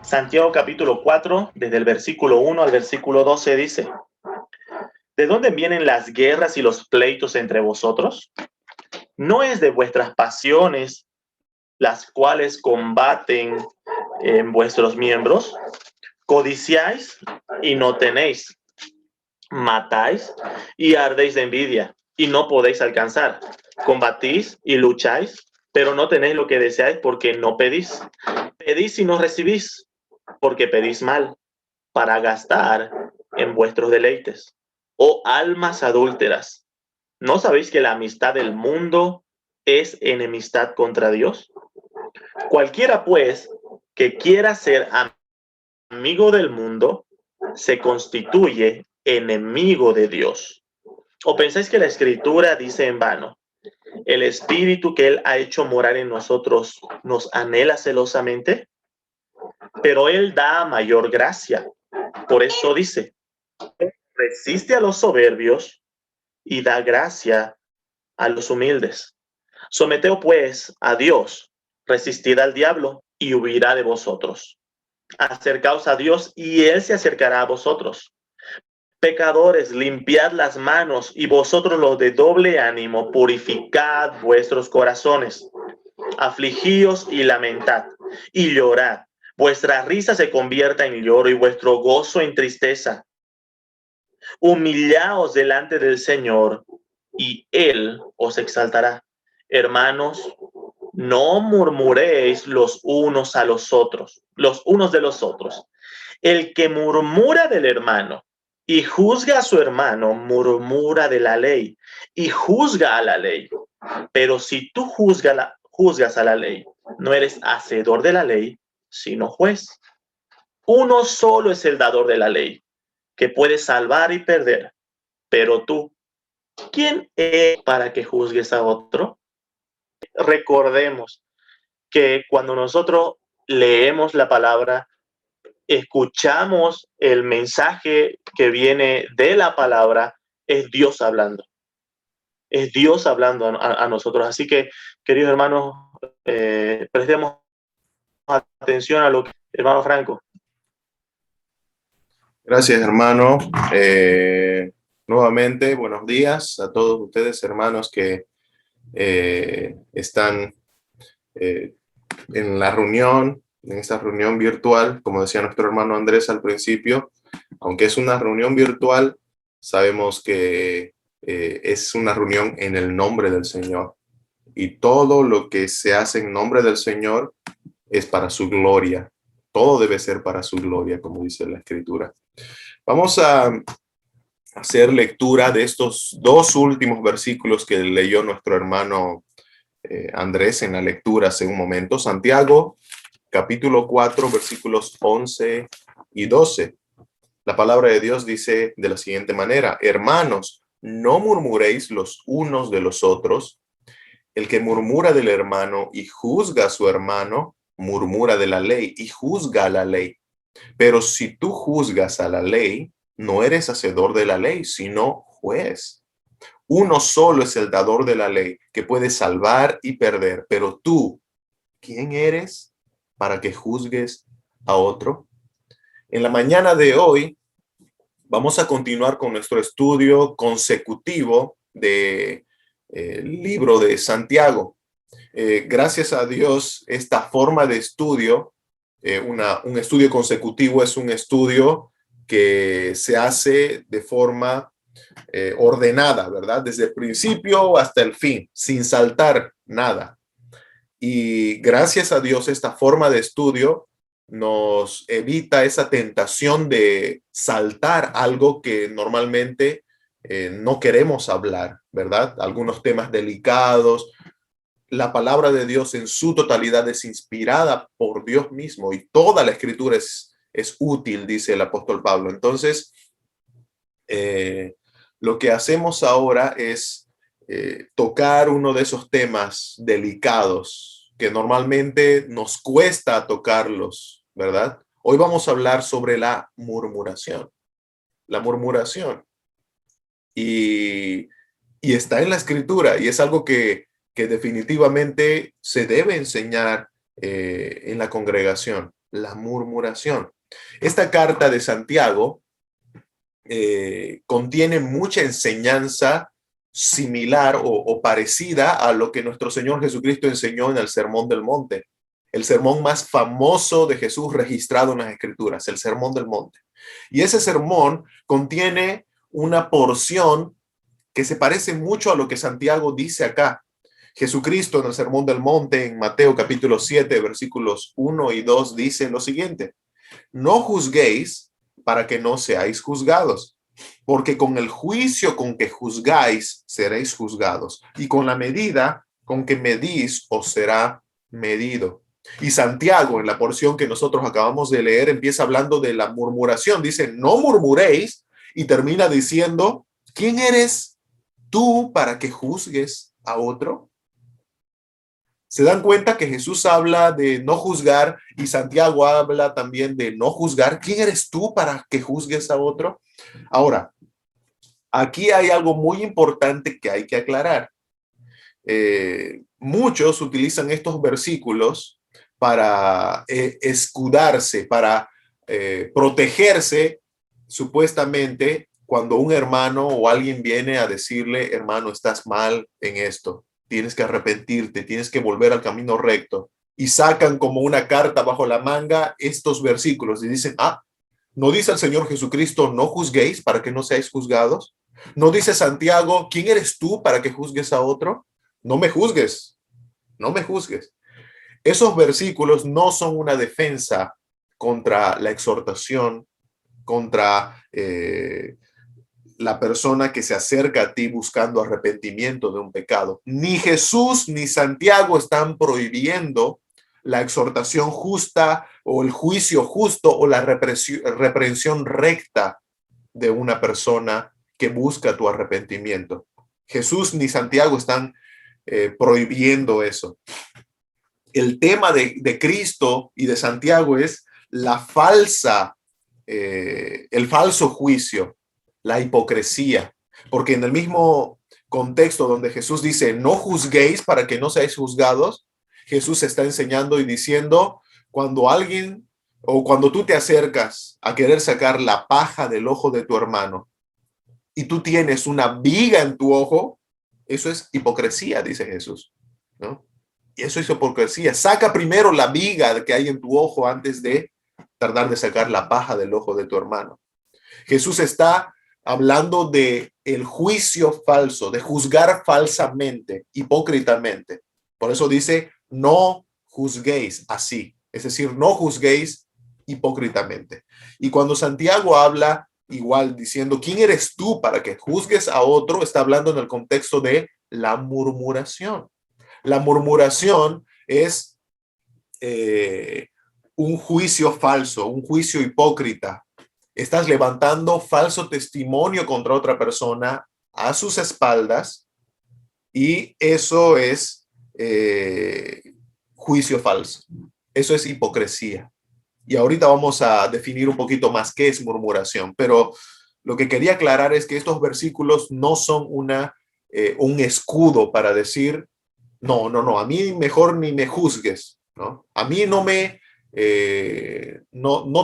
Santiago capítulo 4, desde el versículo 1 al versículo 12 dice: ¿De dónde vienen las guerras y los pleitos entre vosotros? ¿No es de vuestras pasiones las cuales combaten en vuestros miembros? Codiciáis y no tenéis, matáis y ardéis de envidia y no podéis alcanzar. Combatís y lucháis, pero no tenéis lo que deseáis porque no pedís. Pedís y no recibís, porque pedís mal, para gastar en vuestros deleites. Oh almas adúlteras, ¿no sabéis que la amistad del mundo es enemistad contra Dios? Cualquiera, pues, que quiera ser amigo del mundo, se constituye enemigo de Dios. ¿O pensáis que la Escritura dice en vano: el Espíritu que Él ha hecho morar en nosotros nos anhela celosamente? Pero Él da mayor gracia. Por eso dice: resiste a los soberbios y da gracia a los humildes. Someteos pues a Dios, resistid al diablo y huirá de vosotros. Acercaos a Dios y Él se acercará a vosotros. Pecadores, limpiad las manos, y vosotros los de doble ánimo, purificad vuestros corazones. Afligíos y lamentad, y llorad. Vuestra risa se convierta en lloro y vuestro gozo en tristeza. Humillaos delante del Señor, y Él os exaltará. Hermanos, no murmuréis los unos a los otros, los unos de los otros. El que murmura del hermano y juzga a su hermano, murmura de la ley y juzga a la ley. Pero si tú juzgas a la ley, no eres hacedor de la ley, sino juez. Uno solo es el dador de la ley, que puede salvar y perder. Pero tú, ¿quién es para que juzgues a otro? Recordemos que cuando nosotros leemos la palabra, escuchamos el mensaje que viene de la palabra, es Dios hablando. Es Dios hablando a nosotros. Así que, queridos hermanos, prestemos atención a lo que, hermano Franco. Gracias, hermano. Nuevamente, buenos días a todos ustedes, hermanos, que están en la reunión, en esta reunión virtual. Como decía nuestro hermano Andrés al principio, aunque es una reunión virtual, sabemos que es una reunión en el nombre del Señor. Y todo lo que se hace en nombre del Señor es para su gloria. Todo debe ser para su gloria, como dice la Escritura. Vamos a hacer lectura de estos dos últimos versículos que leyó nuestro hermano Andrés en la lectura hace un momento. Santiago, capítulo 4, versículos 11 y 12. La palabra de Dios dice de la siguiente manera: hermanos, no murmuréis los unos de los otros. El que murmura del hermano y juzga a su hermano, murmura de la ley y juzga a la ley. Pero si tú juzgas a la ley, no eres hacedor de la ley, sino juez. Uno solo es el dador de la ley, que puede salvar y perder. Pero tú, ¿quién eres para que juzgues a otro? En la mañana de hoy vamos a continuar con nuestro estudio consecutivo del libro de Santiago. Gracias a Dios, esta forma de estudio, un estudio consecutivo es un estudio que se hace de forma ordenada, ¿verdad? Desde el principio hasta el fin, sin saltar nada. Y gracias a Dios, esta forma de estudio nos evita esa tentación de saltar algo que normalmente no queremos hablar, ¿verdad? Algunos temas delicados. La palabra de Dios en su totalidad es inspirada por Dios mismo y toda la escritura es útil, dice el apóstol Pablo. Entonces, lo que hacemos ahora es tocar uno de esos temas delicados que normalmente nos cuesta tocarlos, ¿verdad? Hoy vamos a hablar sobre la murmuración. La murmuración. Y está en la escritura y es algo que definitivamente se debe enseñar en la congregación. la murmuración. Esta carta de Santiago contiene mucha enseñanza similar o parecida a lo que nuestro Señor Jesucristo enseñó en el Sermón del Monte, el sermón más famoso de Jesús registrado en las Escrituras, el Sermón del Monte. Y ese sermón contiene una porción que se parece mucho a lo que Santiago dice acá. Jesucristo en el Sermón del Monte, en Mateo capítulo 7, versículos 1 y 2, dice lo siguiente: no juzguéis para que no seáis juzgados, porque con el juicio con que juzgáis seréis juzgados, y con la medida con que medís os será medido. Y Santiago, en la porción que nosotros acabamos de leer, empieza hablando de la murmuración. Dice, no murmuréis, y termina diciendo, ¿quién eres tú para que juzgues a otro? ¿Se dan cuenta que Jesús habla de no juzgar y Santiago habla también de no juzgar? ¿Quién eres tú para que juzgues a otro? Ahora, aquí hay algo muy importante que hay que aclarar. Muchos utilizan estos versículos para escudarse, para protegerse supuestamente cuando un hermano o alguien viene a decirle, hermano, estás mal en esto, tienes que arrepentirte, tienes que volver al camino recto. Y sacan como una carta bajo la manga estos versículos y dicen, ¿no dice el Señor Jesucristo, no juzguéis para que no seáis juzgados? ¿No dice Santiago, quién eres tú para que juzgues a otro? No me juzgues, no me juzgues. Esos versículos no son una defensa contra la exhortación, contra la persona que se acerca a ti buscando arrepentimiento de un pecado. Ni Jesús ni Santiago están prohibiendo la exhortación justa o el juicio justo o la reprensión recta de una persona que busca tu arrepentimiento. Jesús ni Santiago están prohibiendo eso. El tema de Cristo y de Santiago es la el falso juicio, la hipocresía, porque en el mismo contexto donde Jesús dice, no juzguéis para que no seáis juzgados, Jesús está enseñando y diciendo, cuando alguien o cuando tú te acercas a querer sacar la paja del ojo de tu hermano y tú tienes una viga en tu ojo, eso es hipocresía, dice Jesús, ¿no? Y eso es hipocresía. Saca primero la viga que hay en tu ojo antes de tratar de sacar la paja del ojo de tu hermano. Jesús está hablando de el juicio falso, de juzgar falsamente, hipócritamente. Por eso dice, no juzguéis así. Es decir, no juzguéis hipócritamente. Y cuando Santiago habla igual diciendo, ¿quién eres tú para que juzgues a otro? Está hablando en el contexto de la murmuración. La murmuración es un juicio falso, un juicio hipócrita. Estás levantando falso testimonio contra otra persona a sus espaldas y eso es juicio falso. Eso es hipocresía. Y ahorita vamos a definir un poquito más qué es murmuración, pero lo que quería aclarar es que estos versículos no son un escudo para decir, no, a mí mejor ni me juzgues, ¿no? A mí no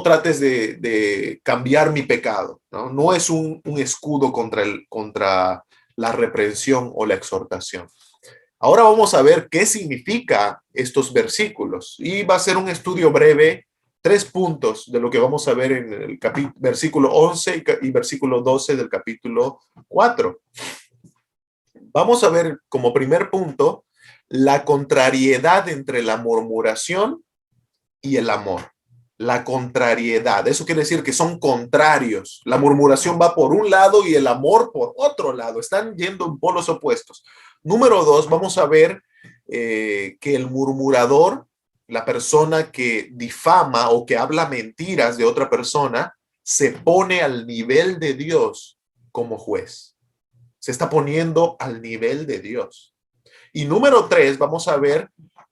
trates de cambiar mi pecado, ¿no? No es un escudo contra la reprensión o la exhortación. Ahora vamos a ver qué significa estos versículos y va a ser un estudio breve, 3 puntos de lo que vamos a ver en el versículo 11 y versículo 12 del capítulo 4. Vamos a ver como primer punto la contrariedad entre la murmuración y el amor. La contrariedad, eso quiere decir que son contrarios. La murmuración va por un lado y el amor por otro lado. Están yendo en polos opuestos. Número 2, vamos a ver que el murmurador, la persona que difama o que habla mentiras de otra persona, se pone al nivel de Dios como juez. Se está poniendo al nivel de Dios. Y número 3, vamos a ver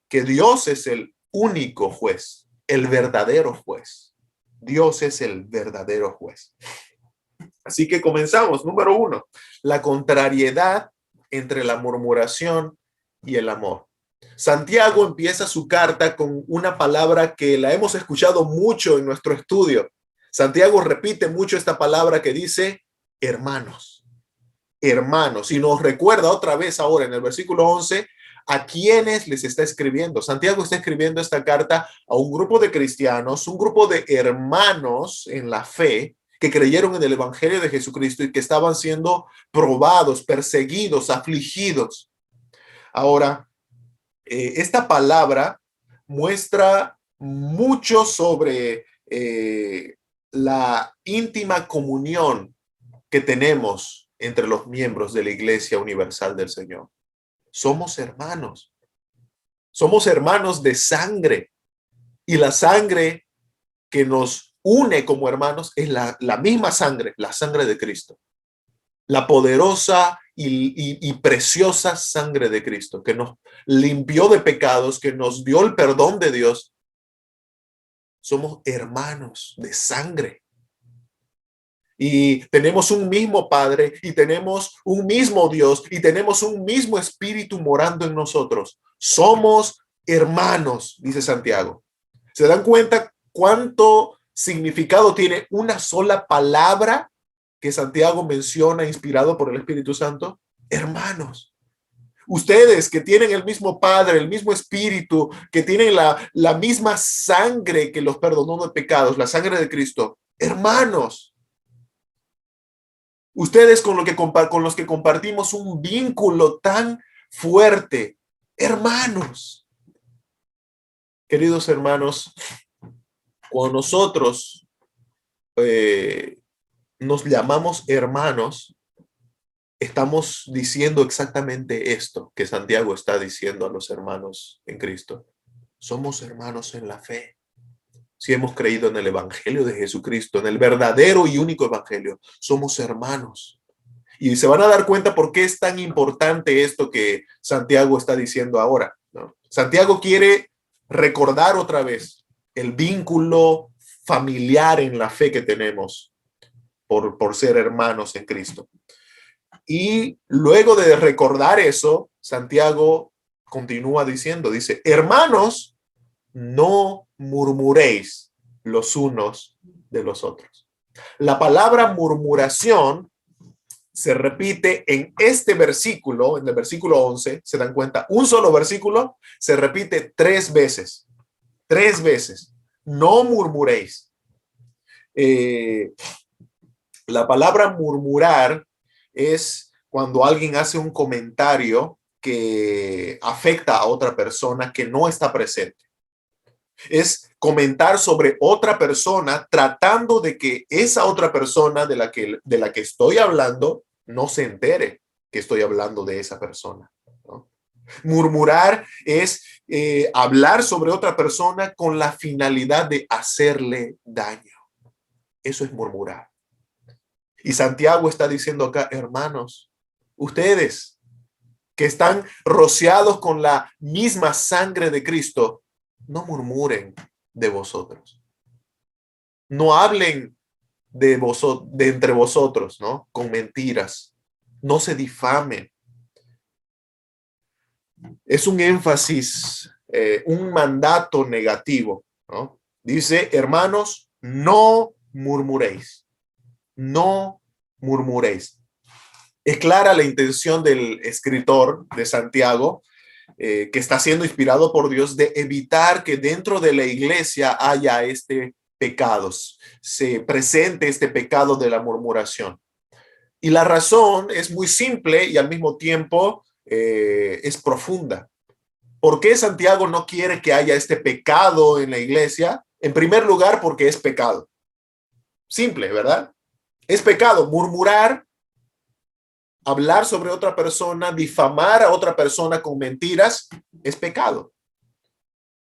que Dios es el único juez, el verdadero juez. Dios es el verdadero juez. Así que comenzamos. Número 1, la contrariedad entre la murmuración y el amor. Santiago empieza su carta con una palabra que la hemos escuchado mucho en nuestro estudio. Santiago repite mucho esta palabra que dice hermanos, hermanos, y nos recuerda otra vez ahora en el versículo 11 a quienes les está escribiendo. Santiago está escribiendo esta carta a un grupo de cristianos, un grupo de hermanos en la fe que creyeron en el evangelio de Jesucristo y que estaban siendo probados, perseguidos, afligidos. Ahora, esta palabra muestra mucho sobre la íntima comunión que tenemos entre los miembros de la Iglesia Universal del Señor. Somos hermanos de sangre, y la sangre que nos une como hermanos es la misma sangre, la sangre de Cristo, la poderosa y preciosa sangre de Cristo, que nos limpió de pecados, que nos dio el perdón de Dios. Somos hermanos de sangre. Y tenemos un mismo Padre, y tenemos un mismo Dios, y tenemos un mismo Espíritu morando en nosotros. Somos hermanos, dice Santiago. ¿Se dan cuenta cuánto significado tiene una sola palabra que Santiago menciona inspirado por el Espíritu Santo? Hermanos. Ustedes que tienen el mismo Padre, el mismo Espíritu, que tienen la misma sangre que los perdonó de pecados, la sangre de Cristo. Hermanos. Ustedes con los que compartimos un vínculo tan fuerte. Hermanos. Queridos hermanos, cuando nosotros nos llamamos hermanos, estamos diciendo exactamente esto que Santiago está diciendo a los hermanos en Cristo. Somos hermanos en la fe. Si hemos creído en el evangelio de Jesucristo, en el verdadero y único evangelio, somos hermanos. Y se van a dar cuenta por qué es tan importante esto que Santiago está diciendo ahora, ¿no? Santiago quiere recordar otra vez el vínculo familiar en la fe que tenemos por ser hermanos en Cristo. Y luego de recordar eso, Santiago continúa diciendo, dice, hermanos, no murmuréis los unos de los otros. La palabra murmuración se repite en este versículo, en el versículo 11, se dan cuenta, un solo versículo se repite 3 veces. 3 veces. No murmuréis. La palabra murmurar es cuando alguien hace un comentario que afecta a otra persona que no está presente. Es comentar sobre otra persona tratando de que esa otra persona de la que estoy hablando no se entere que estoy hablando de esa persona, ¿no? Murmurar es hablar sobre otra persona con la finalidad de hacerle daño. Eso es murmurar. Y Santiago está diciendo acá, hermanos, ustedes que están rociados con la misma sangre de Cristo, no murmuren de vosotros. No hablen de entre vosotros, ¿no? Con mentiras. No se difamen. Es un énfasis, un mandato negativo, ¿no? Dice, hermanos, no murmuréis. No murmuréis. Es clara la intención del escritor de Santiago, que está siendo inspirado por Dios, de evitar que dentro de la iglesia haya pecados, se presente este pecado de la murmuración. Y la razón es muy simple y al mismo tiempo es profunda. ¿Por qué Santiago no quiere que haya este pecado en la iglesia? En primer lugar, porque es pecado. Simple, ¿verdad? Es pecado murmurar, hablar sobre otra persona, difamar a otra persona con mentiras, es pecado.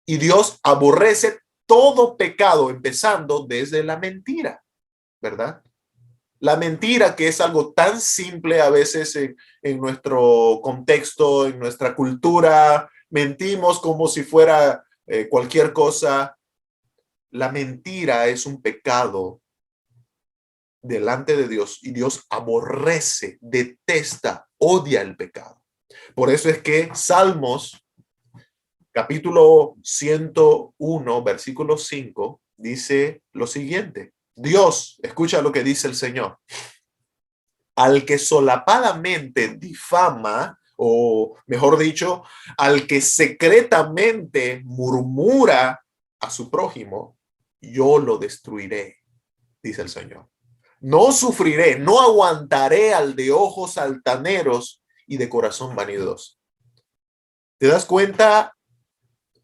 Y Dios aborrece todo pecado, empezando desde la mentira, ¿verdad? La mentira, que es algo tan simple a veces en nuestro contexto, en nuestra cultura, mentimos como si fuera cualquier cosa. La mentira es un pecado delante de Dios y Dios aborrece, detesta, odia el pecado. Por eso es que Salmos capítulo 101, versículo 5, dice lo siguiente. Dios, escucha lo que dice el Señor. Al que solapadamente difama, o mejor dicho, al que secretamente murmura a su prójimo, yo lo destruiré, dice el Señor. No sufriré, no aguantaré al de ojos altaneros y de corazón vanidoso. ¿Te das cuenta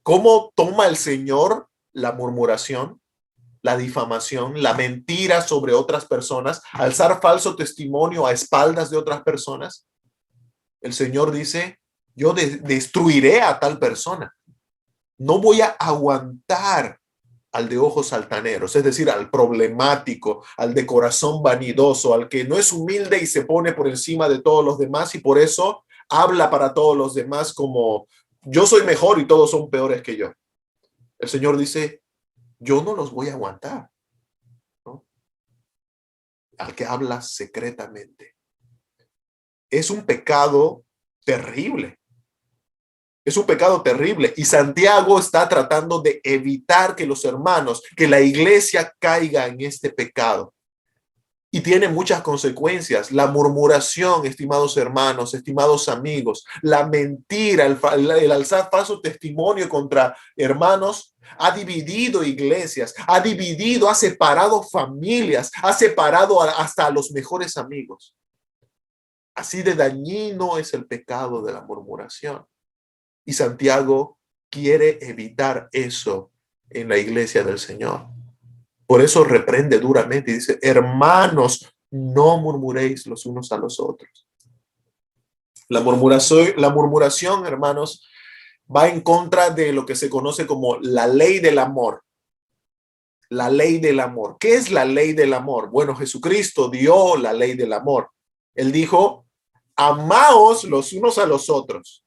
cómo toma el Señor la murmuración, la difamación, la mentira sobre otras personas, alzar falso testimonio a espaldas de otras personas? El Señor dice, yo destruiré a tal persona. No voy a aguantar al de ojos altaneros, es decir, al problemático, al de corazón vanidoso, al que no es humilde y se pone por encima de todos los demás y por eso habla para todos los demás como yo soy mejor y todos son peores que yo. El Señor dice, yo no los voy a aguantar, ¿no? Al que habla secretamente. Es un pecado terrible. Es un pecado terrible y Santiago está tratando de evitar que los hermanos, que la iglesia caiga en este pecado. Y tiene muchas consecuencias. La murmuración, estimados hermanos, estimados amigos, la mentira, el alzar falso testimonio contra hermanos, ha dividido iglesias, ha separado familias, ha separado hasta a los mejores amigos. Así de dañino es el pecado de la murmuración. Y Santiago quiere evitar eso en la iglesia del Señor. Por eso reprende duramente y dice, hermanos, no murmuréis los unos a los otros. La murmuración, hermanos, va en contra de lo que se conoce como la ley del amor. La ley del amor. ¿Qué es la ley del amor? Bueno, Jesucristo dio la ley del amor. Él dijo, amaos los unos a los otros.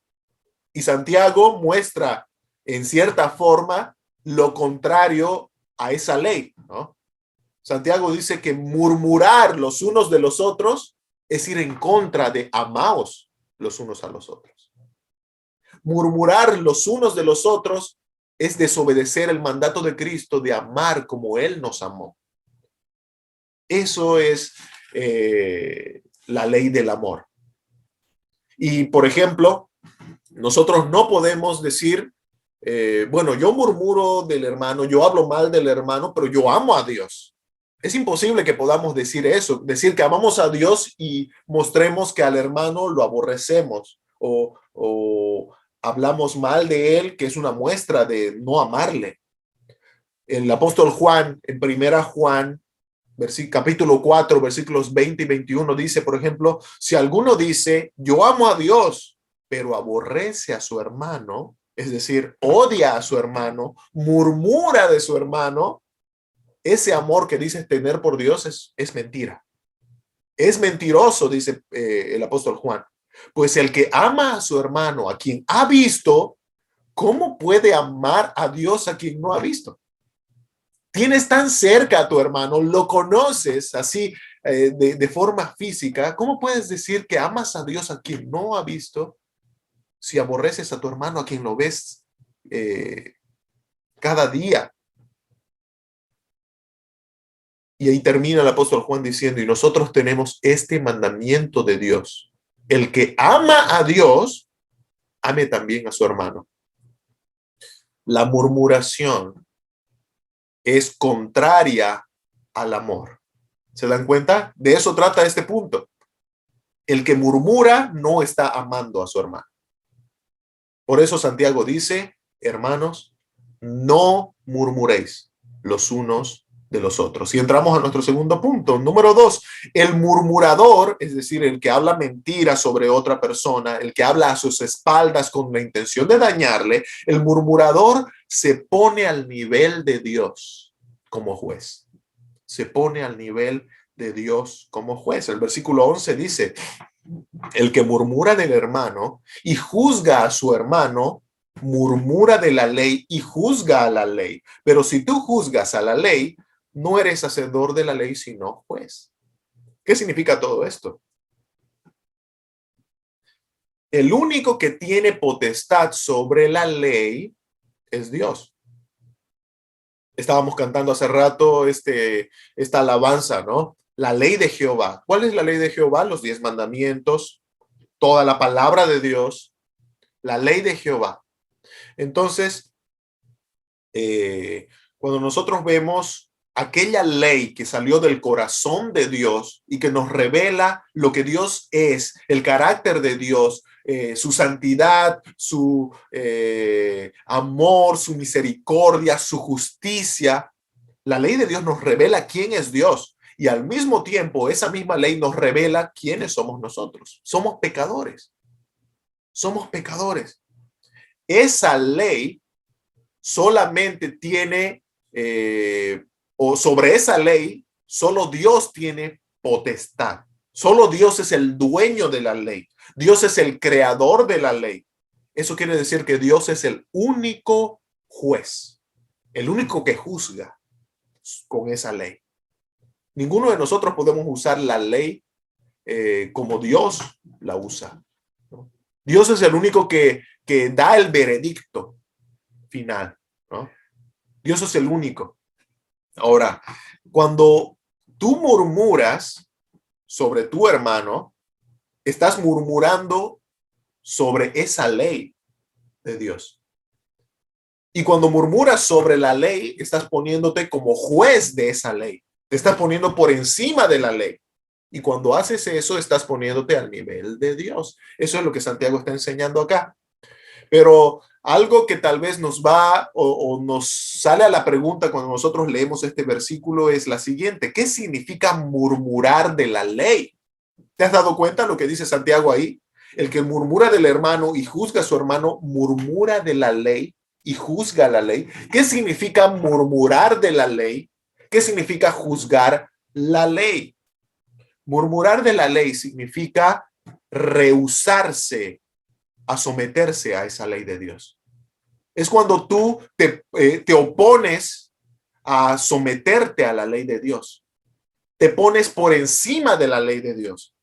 Y Santiago muestra en cierta forma lo contrario a esa ley, ¿no? Santiago dice que murmurar los unos de los otros es ir en contra de amaos los unos a los otros. Murmurar los unos de los otros es desobedecer el mandato de Cristo de amar como Él nos amó. Eso es la ley del amor. Y, por ejemplo, nosotros no podemos decir, bueno, yo murmuro del hermano, yo hablo mal del hermano, pero yo amo a Dios. Es imposible que podamos decir eso, decir que amamos a Dios y mostremos que al hermano lo aborrecemos o hablamos mal de él, que es una muestra de no amarle. El apóstol Juan, en primera Juan, capítulo 4, versículos 20 y 21, dice, por ejemplo, si alguno dice, yo amo a Dios, pero aborrece a su hermano, es decir, odia a su hermano, murmura de su hermano, ese amor que dices tener por Dios es mentira. Es mentiroso, dice el apóstol Juan. Pues el que ama a su hermano, a quien ha visto, ¿cómo puede amar a Dios a quien no ha visto? Tienes tan cerca a tu hermano, lo conoces así de forma física. ¿Cómo puedes decir que amas a Dios a quien no ha visto si aborreces a tu hermano a quien lo ves cada día? Y ahí termina el apóstol Juan diciendo, y nosotros tenemos este mandamiento de Dios. El que ama a Dios, ame también a su hermano. La murmuración es contraria al amor. ¿Se dan cuenta? De eso trata este punto. El que murmura no está amando a su hermano. Por eso Santiago dice, hermanos, no murmuréis los unos de los otros. Y entramos a nuestro segundo punto. Número 2, el murmurador, es decir, el que habla mentiras sobre otra persona, el que habla a sus espaldas con la intención de dañarle, el murmurador se pone al nivel de Dios como juez. Se pone al nivel de Dios como juez. El versículo 11 dice, el que murmura del hermano y juzga a su hermano, murmura de la ley y juzga a la ley. Pero si tú juzgas a la ley, no eres hacedor de la ley, sino juez. ¿Qué significa todo esto? El único que tiene potestad sobre la ley es Dios. Estábamos cantando hace rato esta alabanza, ¿no? La ley de Jehová. ¿Cuál es la ley de Jehová? Los 10 mandamientos, toda la palabra de Dios, la ley de Jehová. Entonces, cuando nosotros vemos aquella ley que salió del corazón de Dios y que nos revela lo que Dios es, el carácter de Dios, su santidad, su amor, su misericordia, su justicia, la ley de Dios nos revela quién es Dios y al mismo tiempo esa misma ley nos revela quiénes somos nosotros. Somos pecadores. Somos pecadores. Esa ley solamente tiene, o sobre esa ley, solo Dios tiene potestad. Solo Dios es el dueño de la ley. Dios es el creador de la ley. Eso quiere decir que Dios es el único juez, el único que juzga con esa ley. Ninguno de nosotros podemos usar la ley como Dios la usa, ¿no? Dios es el único que da el veredicto final, ¿no? Dios es el único. Ahora, cuando tú murmuras sobre tu hermano, estás murmurando sobre esa ley de Dios. Y cuando murmuras sobre la ley, estás poniéndote como juez de esa ley. Te estás poniendo por encima de la ley. Y cuando haces eso, estás poniéndote al nivel de Dios. Eso es lo que Santiago está enseñando acá. Pero algo que tal vez nos va o nos sale a la pregunta cuando nosotros leemos este versículo es la siguiente. ¿Qué significa murmurar de la ley? ¿Te has dado cuenta lo que dice Santiago ahí? El que murmura del hermano y juzga a su hermano, murmura de la ley y juzga la ley. ¿Qué significa murmurar de la ley? ¿Qué significa juzgar la ley? Murmurar de la ley significa rehusarse a someterse a esa ley de Dios. Es cuando tú te opones a someterte a la ley de Dios. Te pones por encima de la ley de Dios.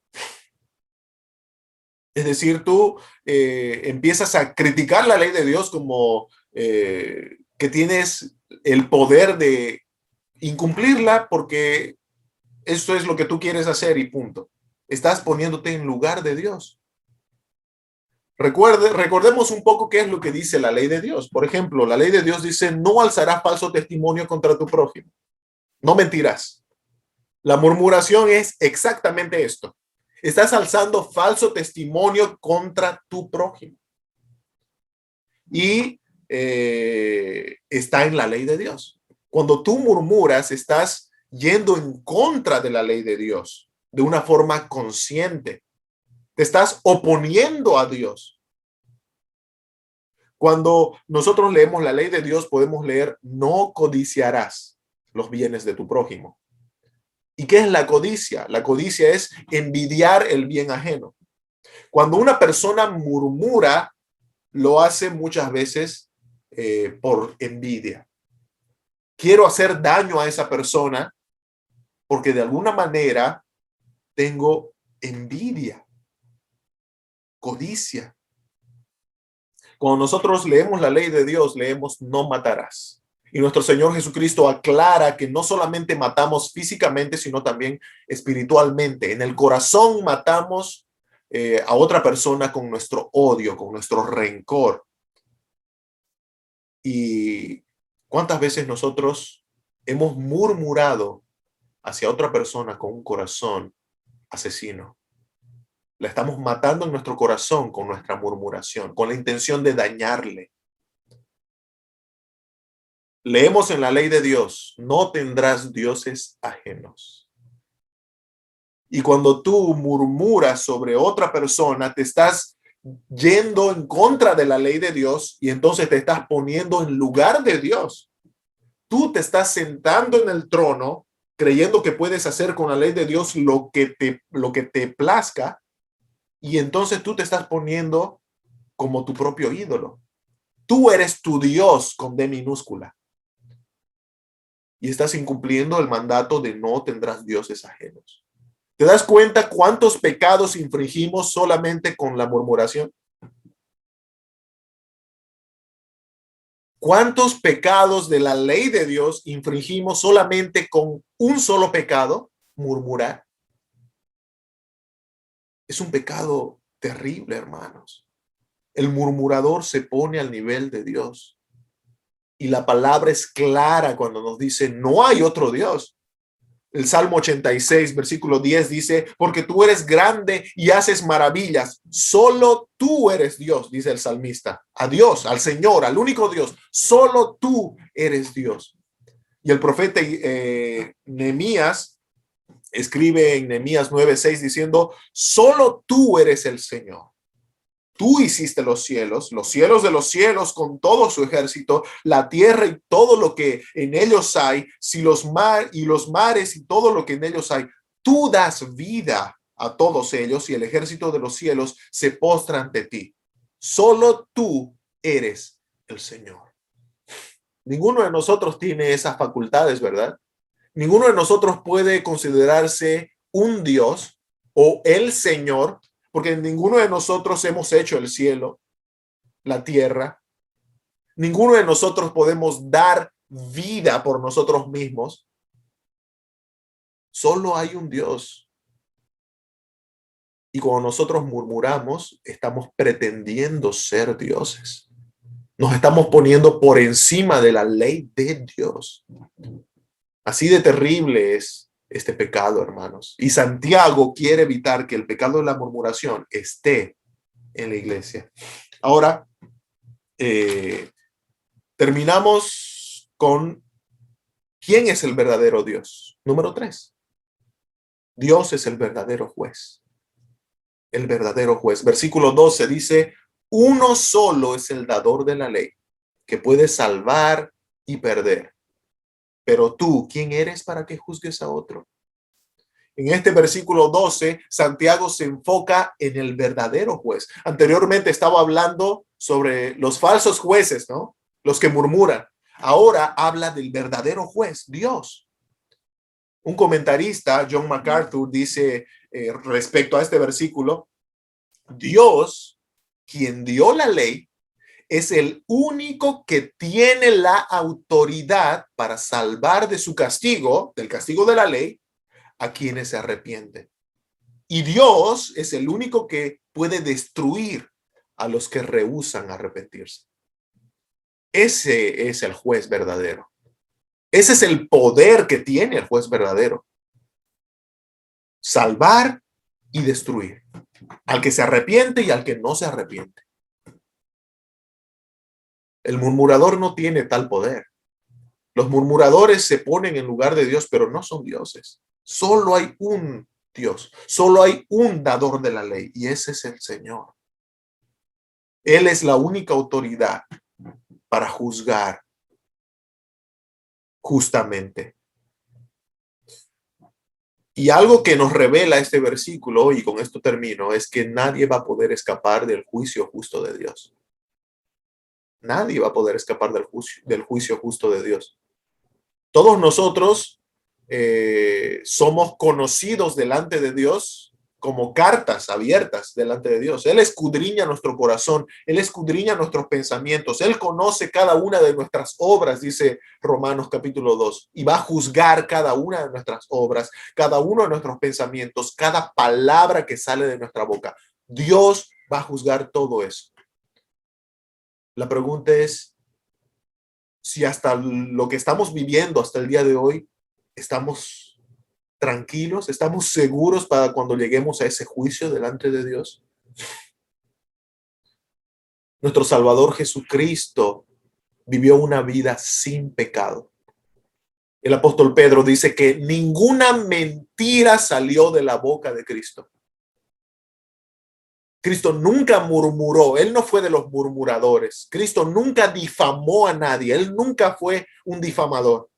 Es decir, tú empiezas a criticar la ley de Dios como que tienes el poder de incumplirla porque eso es lo que tú quieres hacer y punto. Estás poniéndote en lugar de Dios. Recordemos un poco qué es lo que dice la ley de Dios. Por ejemplo, la ley de Dios dice, no alzarás falso testimonio contra tu prójimo. No mentirás. La murmuración es exactamente esto. Estás alzando falso testimonio contra tu prójimo. Y está en la ley de Dios. Cuando tú murmuras, estás yendo en contra de la ley de Dios de una forma consciente. Te estás oponiendo a Dios. Cuando nosotros leemos la ley de Dios, podemos leer, no codiciarás los bienes de tu prójimo. ¿Y qué es la codicia? La codicia es envidiar el bien ajeno. Cuando una persona murmura, lo hace muchas veces por envidia. Quiero hacer daño a esa persona porque de alguna manera tengo envidia, codicia. Cuando nosotros leemos la ley de Dios, leemos no matarás. Y nuestro Señor Jesucristo aclara que no solamente matamos físicamente, sino también espiritualmente. En el corazón matamos a otra persona con nuestro odio, con nuestro rencor. Y cuántas veces nosotros hemos murmurado hacia otra persona con un corazón asesino. La estamos matando en nuestro corazón con nuestra murmuración, con la intención de dañarle. Leemos en la ley de Dios, no tendrás dioses ajenos. Y cuando tú murmuras sobre otra persona, te estás yendo en contra de la ley de Dios y entonces te estás poniendo en lugar de Dios. Tú te estás sentando en el trono creyendo que puedes hacer con la ley de Dios lo que te plazca y entonces tú te estás poniendo como tu propio ídolo. Tú eres tu Dios con D minúscula. Y estás incumpliendo el mandato de no tendrás dioses ajenos. ¿Te das cuenta cuántos pecados infringimos solamente con la murmuración? ¿Cuántos pecados de la ley de Dios infringimos solamente con un solo pecado? Murmurar. Es un pecado terrible, hermanos. El murmurador se pone al nivel de Dios. Y la palabra es clara cuando nos dice, no hay otro Dios. El Salmo 86, versículo 10 dice, porque tú eres grande y haces maravillas. Solo tú eres Dios, dice el salmista. A Dios, al Señor, al único Dios. Solo tú eres Dios. Y el profeta Nehemías escribe en Nehemías 9:6 diciendo, solo tú eres el Señor. Tú hiciste los cielos de los cielos con todo su ejército, la tierra y todo lo que en ellos hay, si los mares y todo lo que en ellos hay. Tú das vida a todos ellos y el ejército de los cielos se postra ante ti. Solo tú eres el Señor. Ninguno de nosotros tiene esas facultades, ¿verdad? Ninguno de nosotros puede considerarse un Dios o el Señor, porque ninguno de nosotros hemos hecho el cielo, la tierra. Ninguno de nosotros podemos dar vida por nosotros mismos. Solo hay un Dios. Y cuando nosotros murmuramos, estamos pretendiendo ser dioses. Nos estamos poniendo por encima de la ley de Dios. Así de terrible es este pecado, hermanos. Y Santiago quiere evitar que el pecado de la murmuración esté en la iglesia. Ahora, terminamos con ¿quién es el verdadero Dios? Número 3. Dios es el verdadero juez. El verdadero juez. Versículo 12 dice, uno solo es el dador de la ley, que puede salvar y perder. Pero tú, ¿quién eres para que juzgues a otro? En este versículo 12, Santiago se enfoca en el verdadero juez. Anteriormente estaba hablando sobre los falsos jueces, ¿no? Los que murmuran. Ahora habla del verdadero juez, Dios. Un comentarista, John MacArthur, dice respecto a este versículo, Dios, quien dio la ley, es el único que tiene la autoridad para salvar de su castigo, del castigo de la ley, a quienes se arrepienten. Y Dios es el único que puede destruir a los que rehúsan arrepentirse. Ese es el juez verdadero. Ese es el poder que tiene el juez verdadero. Salvar y destruir. Al que se arrepiente y al que no se arrepiente. El murmurador no tiene tal poder. Los murmuradores se ponen en lugar de Dios, pero no son dioses. Solo hay un Dios. Solo hay un dador de la ley y ese es el Señor. Él es la única autoridad para juzgar justamente. Y algo que nos revela este versículo, y con esto termino, es que nadie va a poder escapar del juicio justo de Dios. Nadie va a poder escapar del juicio justo de Dios. Todos nosotros somos conocidos delante de Dios como cartas abiertas delante de Dios. Él escudriña nuestro corazón, Él escudriña nuestros pensamientos, Él conoce cada una de nuestras obras, dice Romanos capítulo 2, y va a juzgar cada una de nuestras obras, cada uno de nuestros pensamientos, cada palabra que sale de nuestra boca. Dios va a juzgar todo eso. La pregunta es si hasta lo que estamos viviendo hasta el día de hoy, estamos tranquilos, estamos seguros para cuando lleguemos a ese juicio delante de Dios. Nuestro Salvador Jesucristo vivió una vida sin pecado. El apóstol Pedro dice que ninguna mentira salió de la boca de Cristo. Cristo nunca murmuró, Él no fue de los murmuradores. Cristo nunca difamó a nadie, Él nunca fue un difamador.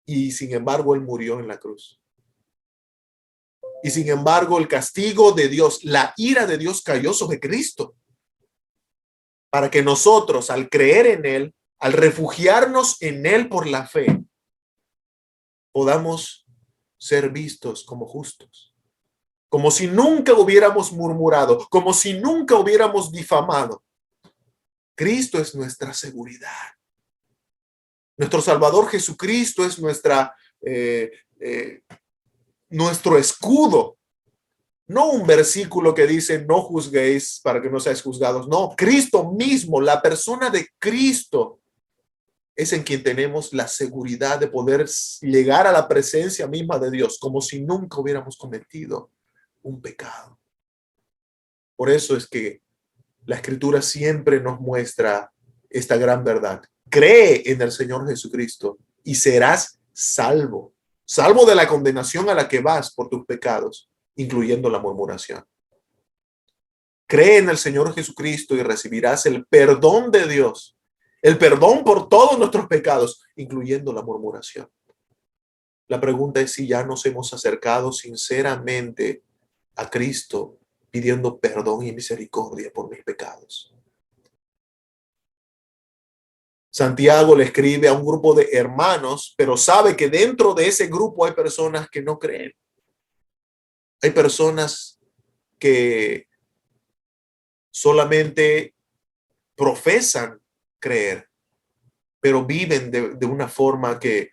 Y sin embargo, Él murió en la cruz. Y sin embargo, el castigo de Dios, la ira de Dios cayó sobre Cristo. Para que nosotros, al creer en Él, al refugiarnos en Él por la fe, podamos ser vistos como justos, como si nunca hubiéramos murmurado, como si nunca hubiéramos difamado. Cristo es nuestra seguridad. Nuestro Salvador Jesucristo es nuestro escudo. No un versículo que dice no juzguéis para que no seáis juzgados. No, Cristo mismo, la persona de Cristo, es en quien tenemos la seguridad de poder llegar a la presencia misma de Dios, como si nunca hubiéramos cometido un pecado. Por eso es que la Escritura siempre nos muestra esta gran verdad. Cree en el Señor Jesucristo y serás salvo. Salvo de la condenación a la que vas por tus pecados, incluyendo la murmuración. Cree en el Señor Jesucristo y recibirás el perdón de Dios, el perdón por todos nuestros pecados, incluyendo la murmuración. La pregunta es si ya nos hemos acercado sinceramente a Cristo, pidiendo perdón y misericordia por mis pecados. Santiago le escribe a un grupo de hermanos, pero sabe que dentro de ese grupo hay personas que no creen. Hay personas que solamente profesan creer, pero viven de una forma que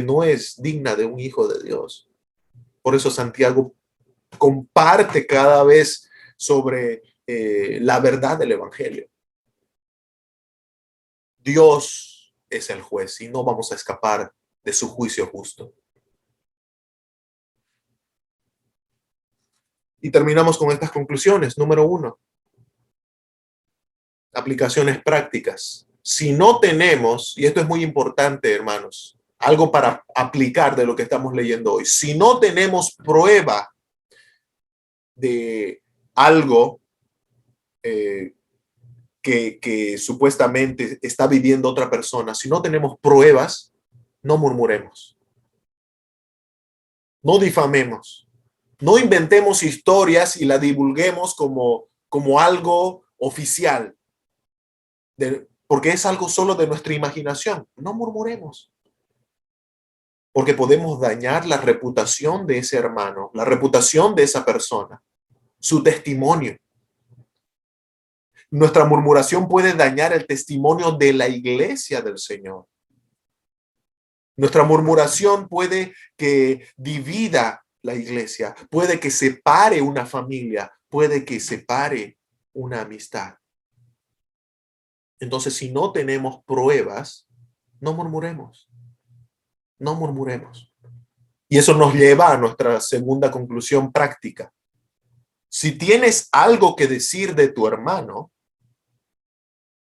no es digna de un hijo de Dios. Por eso Santiago comparte cada vez sobre la verdad del Evangelio. Dios es el juez y no vamos a escapar de su juicio justo. Y terminamos con estas conclusiones. Número 1. Aplicaciones prácticas. Si no tenemos, y esto es muy importante, hermanos, algo para aplicar de lo que estamos leyendo hoy. Si no tenemos prueba de algo que supuestamente está viviendo otra persona, si no tenemos pruebas, no murmuremos. No difamemos. No inventemos historias y la divulguemos como algo oficial, porque es algo solo de nuestra imaginación. No murmuremos, porque podemos dañar la reputación de ese hermano, la reputación de esa persona, su testimonio. Nuestra murmuración puede dañar el testimonio de la iglesia del Señor. Nuestra murmuración puede que divida la iglesia, puede que separe una familia, puede que separe una amistad. Entonces, si no tenemos pruebas, no murmuremos. No murmuremos. Y eso nos lleva a nuestra segunda conclusión práctica. Si tienes algo que decir de tu hermano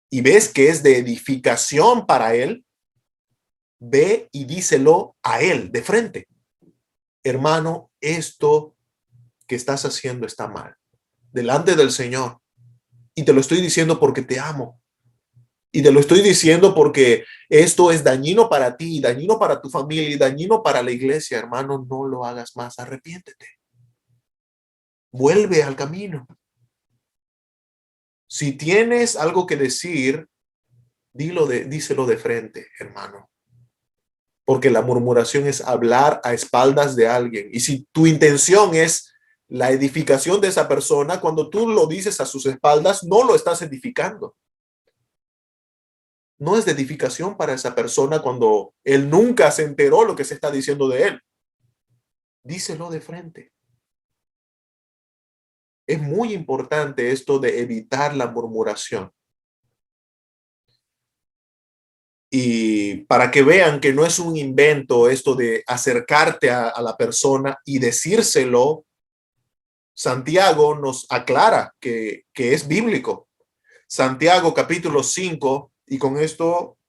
y ves que es de edificación para él, ve y díselo a él de frente. Hermano, esto que estás haciendo está mal, delante del Señor. Y te lo estoy diciendo porque te amo. Y te lo estoy diciendo porque esto es dañino para ti, dañino para tu familia y dañino para la iglesia. Hermano, no lo hagas más, arrepiéntete. Vuelve al camino. Si tienes algo que decir, díselo de frente, hermano. Porque la murmuración es hablar a espaldas de alguien. Y si tu intención es la edificación de esa persona, cuando tú lo dices a sus espaldas, no lo estás edificando. No es de edificación para esa persona cuando él nunca se enteró lo que se está diciendo de él. Díselo de frente. Es muy importante esto de evitar la murmuración. Y para que vean que no es un invento esto de acercarte a la persona y decírselo, Santiago nos aclara que es bíblico. Santiago capítulo 5, y con esto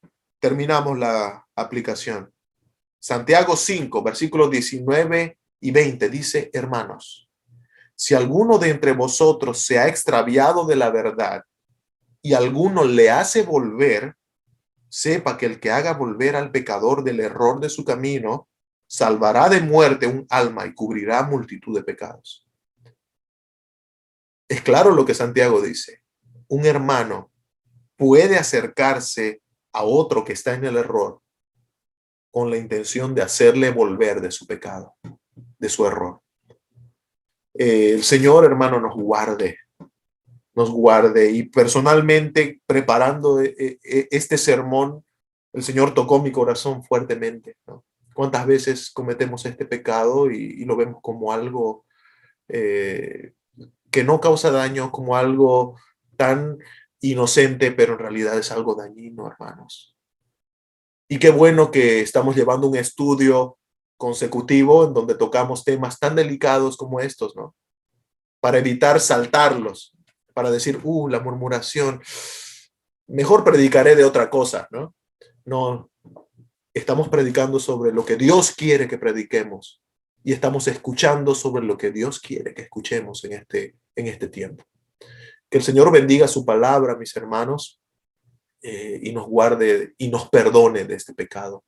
terminamos la aplicación. Santiago 5, versículos 19 y 20 dice: hermanos, si alguno de entre vosotros se ha extraviado de la verdad y alguno le hace volver, sepa que el que haga volver al pecador del error de su camino, salvará de muerte un alma y cubrirá multitud de pecados. Es claro lo que Santiago dice. Un hermano puede acercarse a otro que está en el error con la intención de hacerle volver de su pecado, de su error. El Señor, hermano, nos guarde. Y personalmente, preparando este sermón, el Señor tocó mi corazón fuertemente, ¿no? ¿Cuántas veces cometemos este pecado y lo vemos como algo que no causa daño, como algo tan inocente, pero en realidad es algo dañino, hermanos? Y qué bueno que estamos llevando un estudio consecutivo en donde tocamos temas tan delicados como estos, ¿no? Para evitar saltarlos, para decir, la murmuración, mejor predicaré de otra cosa, ¿no? No, estamos predicando sobre lo que Dios quiere que prediquemos y estamos escuchando sobre lo que Dios quiere que escuchemos en este tiempo. Que el Señor bendiga su palabra, mis hermanos, y nos guarde y nos perdone de este pecado.